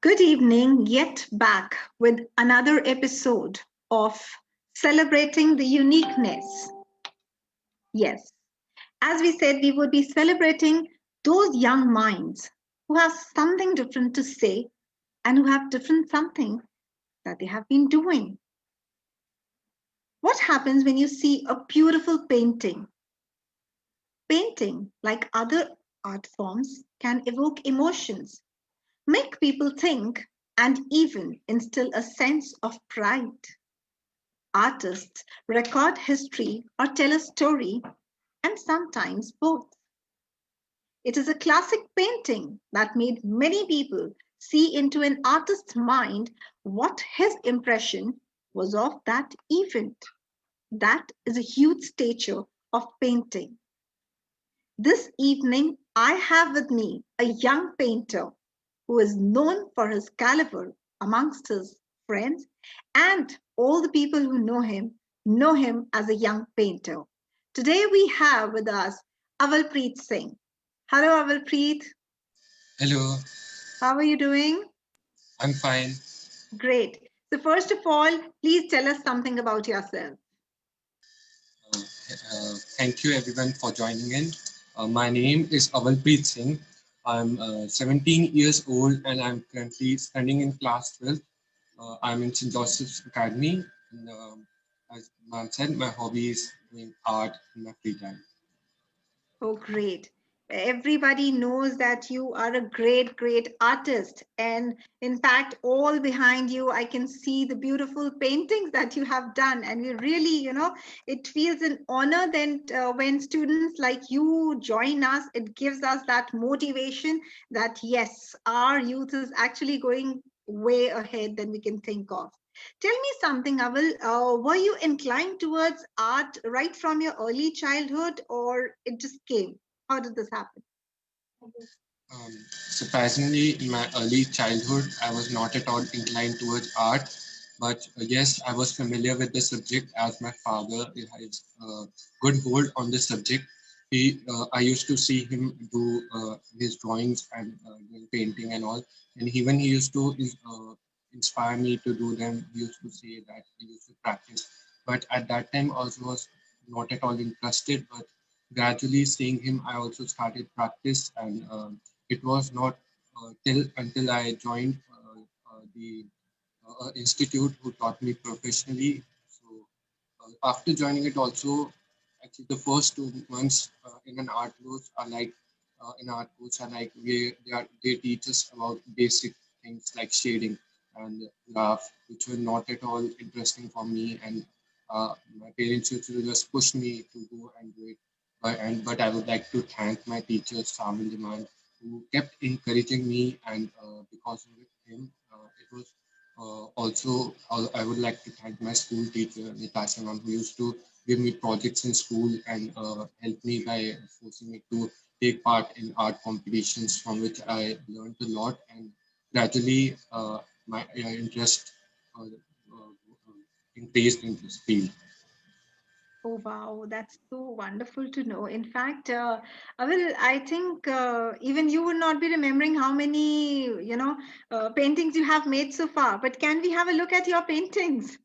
Good evening, yet back with another episode of Celebrating the Uniqueness. Yes, as we said, we would be celebrating those young minds who have something different to say and who have different something that they have been doing. What happens when you see a beautiful painting? Painting, like other art forms, can evoke emotions, make people think, and even instill a sense of pride. Artists record history or tell a story, and sometimes both. It is a classic painting that made many people see into an artist's mind what his impression was of that event. That is a huge stature of painting. This evening, I have with me a young painter who is known for his caliber amongst his friends, and all the people who know him as a young painter. Today we have with us Avalpreet Singh. Hello, Avalpreet. Hello, How are you doing? I'm fine. Great. So, first of all, please tell us something about yourself. Thank you everyone for joining in. My name is Avalpreet Singh. I'm 17 years old and I'm currently studying in class 12. I'm in St. Joseph's Academy. And, as ma'am said, my hobby is doing art in my free time. Oh, great. Everybody knows that you are a great, great artist. And in fact, all behind you, I can see the beautiful paintings that you have done. And we really, it feels an honor then when students like you join us, it gives us that motivation that yes, our youth is actually going way ahead than we can think of. Tell me something, Aval. Were you inclined towards art right from your early childhood, or it just came? How did this happen? Surprisingly, in my early childhood, I was not at all inclined towards art, but yes, I was familiar with the subject as my father has a good hold on the subject. I used to see him do his drawings and doing painting and all, and when he used to inspire me to do them, he used to say that he used to practice. But at that time, also was not at all interested, but gradually seeing him, I also started practice and. It was not till until I joined the institute who taught me professionally. So after joining it, also actually the first 2 months in an art course are like in art course are like they teach us about basic things like shading and graph, which were not at all interesting for me, and my parents used to just push me to go and do it. But I would like to thank my teacher Samil Demand, who kept encouraging me, and because of him, it was also, I would like to thank my school teacher, Natasha ma'am, who used to give me projects in school and help me by forcing me to take part in art competitions, from which I learned a lot. And gradually, my interest increased in this field. Oh, wow, that's so wonderful to know. In fact, Aval, I think even you would not be remembering how many, paintings you have made so far. But can we have a look at your paintings?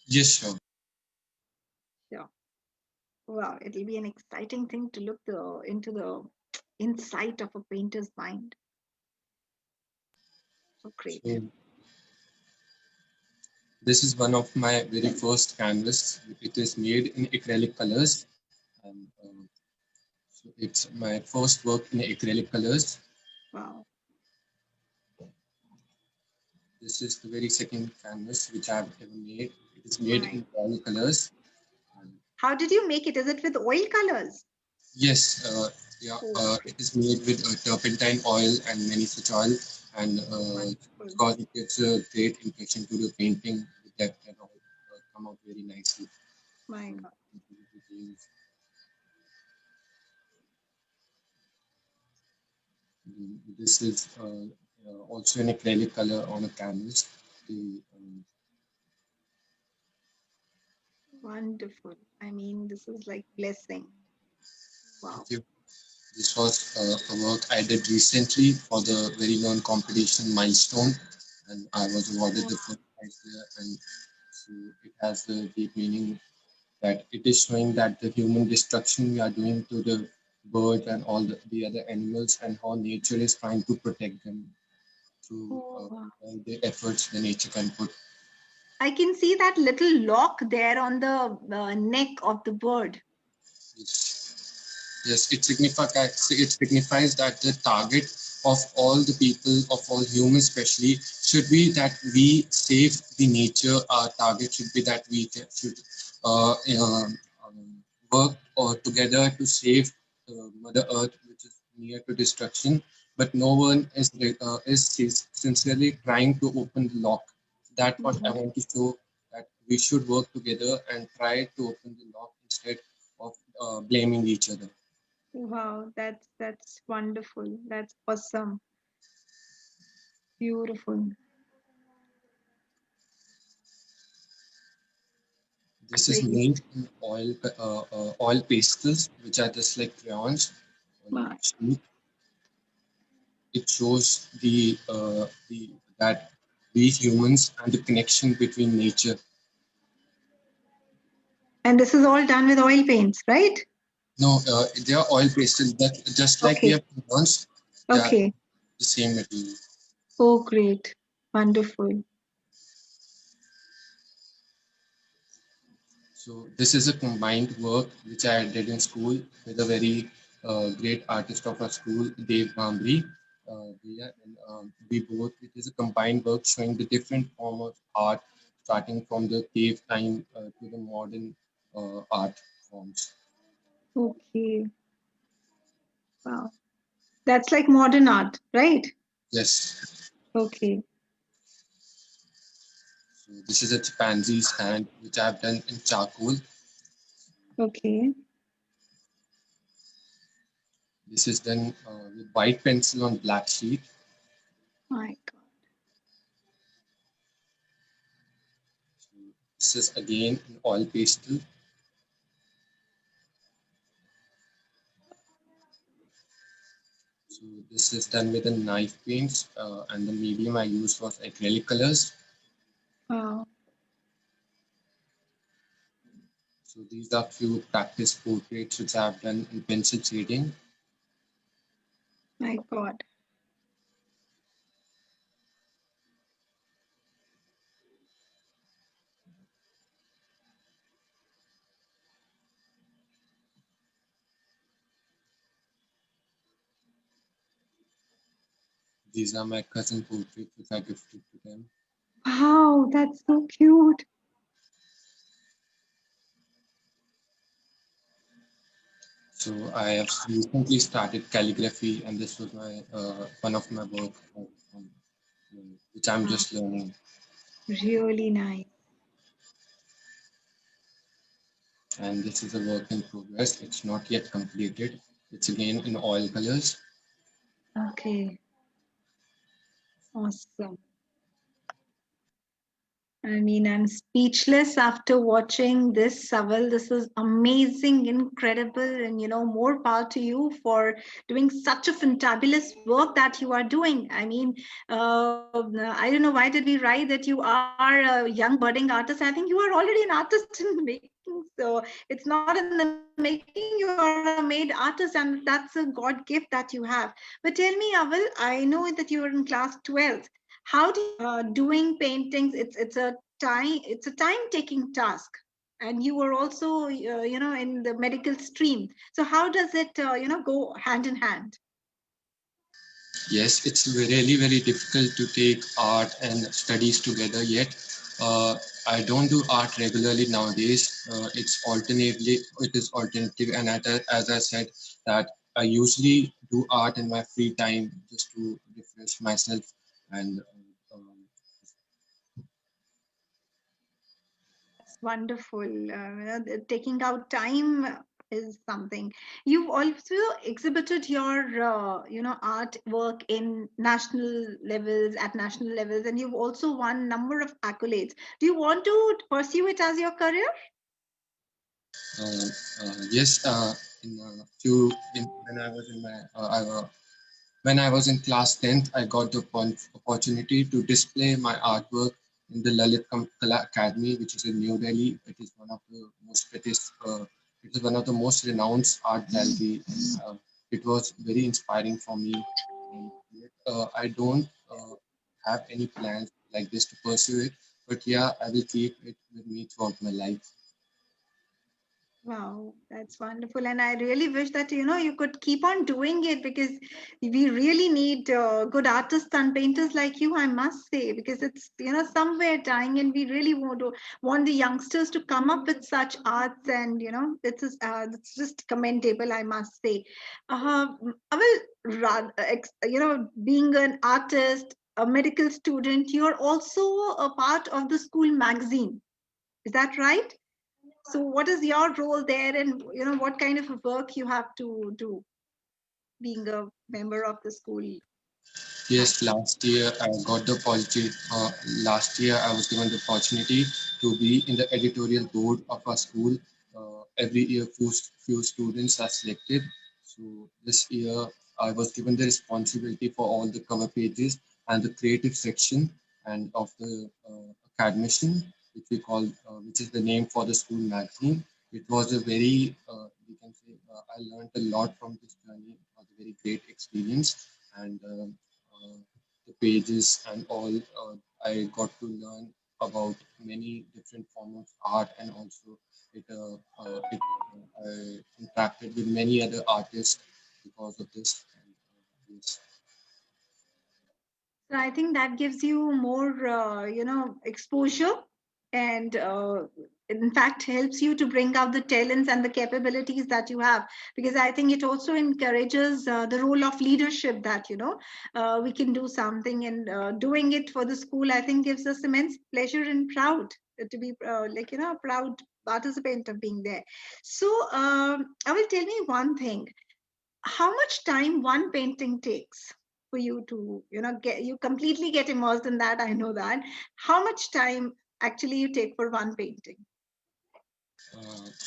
Yes, sure. Yeah. Wow, it'll be an exciting thing to look into the insight of a painter's mind. So great. So this is one of my very first canvas. It is made in acrylic colors, and so it's my first work in acrylic colors. Wow. This is the very second canvas which I've ever made. It is made My. in oil colors. And How did you make it? Is it with oil colors? yes, yeah, Oh, it great. is made with turpentine oil and many such oil, and Wonderful. because it gives a great impression to the painting, the depth and all come out very nicely. My So, God. this is also an acrylic color on a canvas. Wonderful. I mean, this is like blessing. Thank Wow. you. This was a work I did recently for the very known competition Milestone, and I was awarded the first prize there. And so it has the deep meaning that it is showing that the human destruction we are doing to the birds and all the other animals, and how nature is trying to protect them through Oh, wow. all the efforts the nature can put. I can see that little lock there on the neck of the bird. Yes, yes, it signifies that the target of all the people, of all humans especially, should be that we save the nature. Our target should be that we should uh, work or together to save Mother Earth, which is near to destruction. But no one is sincerely trying to open the lock. That's what I Mhm. want to show, that we should work together and try to open the lock instead of blaming each other. Wow, that's wonderful. That's awesome. Beautiful. This is Great. made in oil pastels, which are just like crayons on Wow. a sheet. It shows the that we humans and the connection between nature. And this is all done with oil paints, right? No, they are oil pastels, but just like we Okay. have crayons, they are Okay. the same material. Oh, great. Wonderful. So this is a combined work which I did in school with a very great artist of our school, Dave Bambri. We both, it is a combined work showing the different form of art, starting from the cave time to the modern art forms. Okay. Wow. That's like modern art, right? Yes. Okay. So this is a chimpanzee's hand, which I've done in charcoal. Okay. This is done with white pencil on black sheet. My God. So this is again an oil pastel. So this is done with a knife paints, and the medium I used was acrylic colors. Wow. So these are few practice portraits which I have done in pencil shading. My God. These are my cousin portraits which I gifted to them. Wow, that's so cute. So I have recently started calligraphy, and this was my one of my work which I'm Wow. just learning. Really nice. And this is a work in progress. It's not yet completed. It's again in oil colors. Okay. Awesome. I mean, I'm speechless after watching this, Saval. This is amazing, incredible, and more power to you for doing such a fantabulous work that you are doing. I mean, I don't know why did we write that you are a young budding artist. I think you are already an artist in the making. So it's not in the making. You are a made artist, and that's a God gift that you have. But tell me, Aval, I know that you are in class 12th. How do you doing paintings? It's a time taking task, and you are also in the medical stream. So how does it go hand in hand? Yes, it's really very difficult to take art and studies together yet. Uh, I don't do art regularly nowadays. It is alternative, and as I said, that I usually do art in my free time just to refresh myself and That's wonderful. Taking out time is something. You've also exhibited your, artwork in national levels, at national levels, and you've also won number of accolades. Do you want to pursue it as your career? Uh, yes, in a few in, when I was in my when I was in class 10th, I got the opportunity to display my artwork in the Kala Academy, which is in New Delhi. It is one of the it is one of the most renowned art gallery. It was very inspiring for me. And yet, I don't have any plans like this to pursue it, but yeah, I will keep it with me throughout my life. Wow, that's wonderful. And I really wish that, you could keep on doing it because we really need good artists and painters like you, I must say, because it's, somewhere dying and we really want the youngsters to come up with such arts and, it's just commendable, I must say. I will rather, being an artist, a medical student, you're also a part of the school magazine. Is that right? So what is your role there and what kind of a work you have to do being a member of the school Yes, magazine? last year I got the opportunity. Last year I was given the opportunity to be in the editorial board of our school. Every year, few students are selected. So this year I was given the responsibility for all the cover pages and the creative section and of the academician, which we call, which is the name for the school magazine. It was a very, we can say, I learned a lot from this journey. It was a very great experience and. The pages and all. I got to learn about many different forms of art, and also I interacted with many other artists because of this. And, yes. So I think that gives you more, exposure and in fact helps you to bring out the talents and the capabilities that you have because I think it also encourages the role of leadership that, we can do something and doing it for the school, I think gives us immense pleasure and proud to be a proud participant of being there. So I will tell me one thing, how much time one painting takes for you to get you completely get immersed in that, I know that, how much time actually you take for one painting?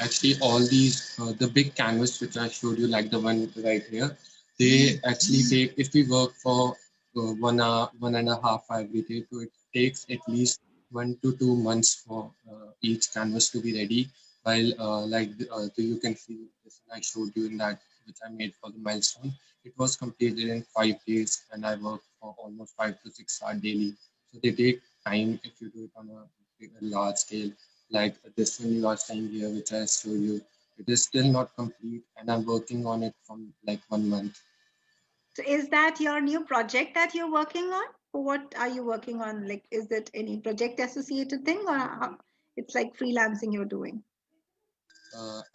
Actually, all these the big canvas which I showed you, like the one right here, they actually take. If we work for 1 hour, 1.5 hours every day, so it takes at least 1 to 2 months for each canvas to be ready. While you can see this one I showed you in that which I made for the milestone, it was completed in 5 days, and I worked for almost 5 to 6 hours daily. So they take time if you do it on a large scale like this one you are saying here, which I showed you. It is still not complete, and I'm working on it from like 1 month. So is that your new project that you're working on, or what are you working on, like is it any project associated thing or it's like freelancing you're doing?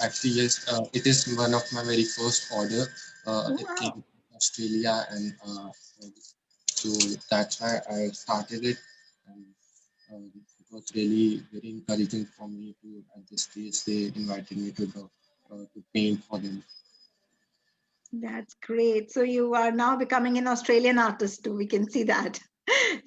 Actually, yes, it is one of my very first order. Oh, It came wow. from Australia, and so that's why I started it. And it was really very encouraging for me to at this stage they invited me to the to paint for them. That's great. So you are now becoming an Australian artist too. We can see that.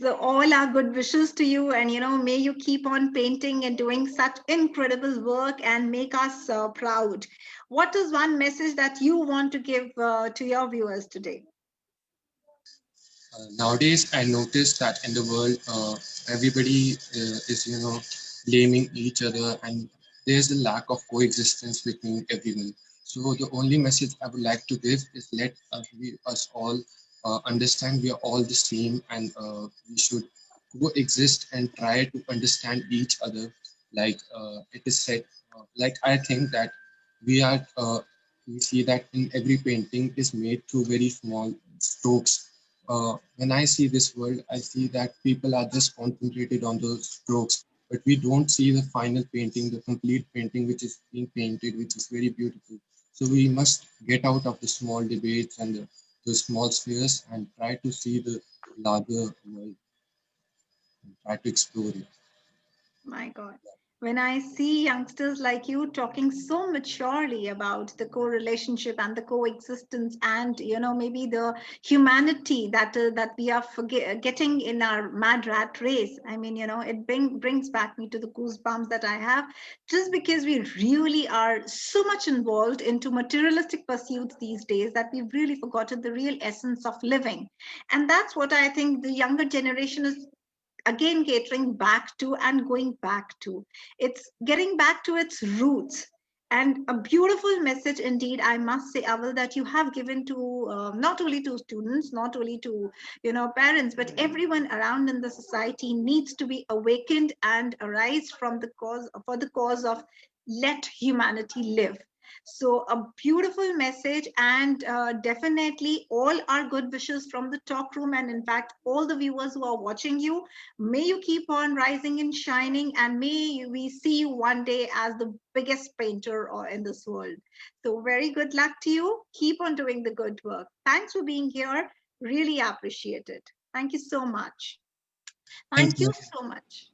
So all our good wishes to you, and may you keep on painting and doing such incredible work and make us proud. What is one message that you want to give to your viewers today? Nowadays, I noticed that in the world, everybody is, blaming each other, and there's a lack of coexistence between everyone. So the only message I would like to give is let us all understand we are all the same, and we should coexist and try to understand each other. Like it is said, like I think that we are. We see that in every painting is made through very small strokes. When I see this world, I see that people are just concentrated on those strokes, but we don't see the final painting, the complete painting which is being painted, which is very beautiful. So we must get out of the small debates and the small spheres and try to see the larger world and try to explore it. My God. When I see youngsters like you talking so maturely about the co-relationship and the coexistence, and maybe the humanity that we are getting in our mad rat race, I mean, it brings back me to the goosebumps that I have, just because we really are so much involved into materialistic pursuits these days that we've really forgotten the real essence of living. And that's what I think the younger generation is again catering back to and going back to. It's getting back to its roots. And a beautiful message indeed, I must say, Aval, that you have given to not only to students, not only to parents, but everyone around in the society needs to be awakened and arise from the cause for the cause of let humanity live. So, a beautiful message, and definitely all our good wishes from the talk room, and in fact, all the viewers who are watching you. May you keep on rising and shining, and may we see you one day as the biggest painter in this world. So, very good luck to you. Keep on doing the good work. Thanks for being here. Really appreciate it. Thank you so much. Thank Thank you you. so much.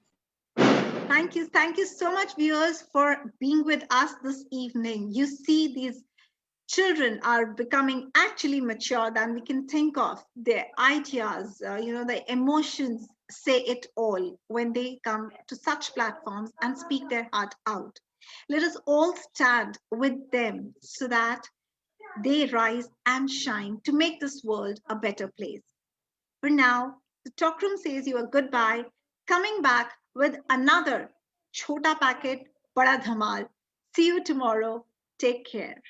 Thank you. Thank you so much, viewers, for being with us this evening. You see, these children are becoming actually mature than we can think of. Their ideas, the emotions say it all when they come to such platforms and speak their heart out. Let us all stand with them so that they rise and shine to make this world a better place. For now, the talk room says you a goodbye, coming back with another Chota Packet Bada Dhamal. See you tomorrow. Take care.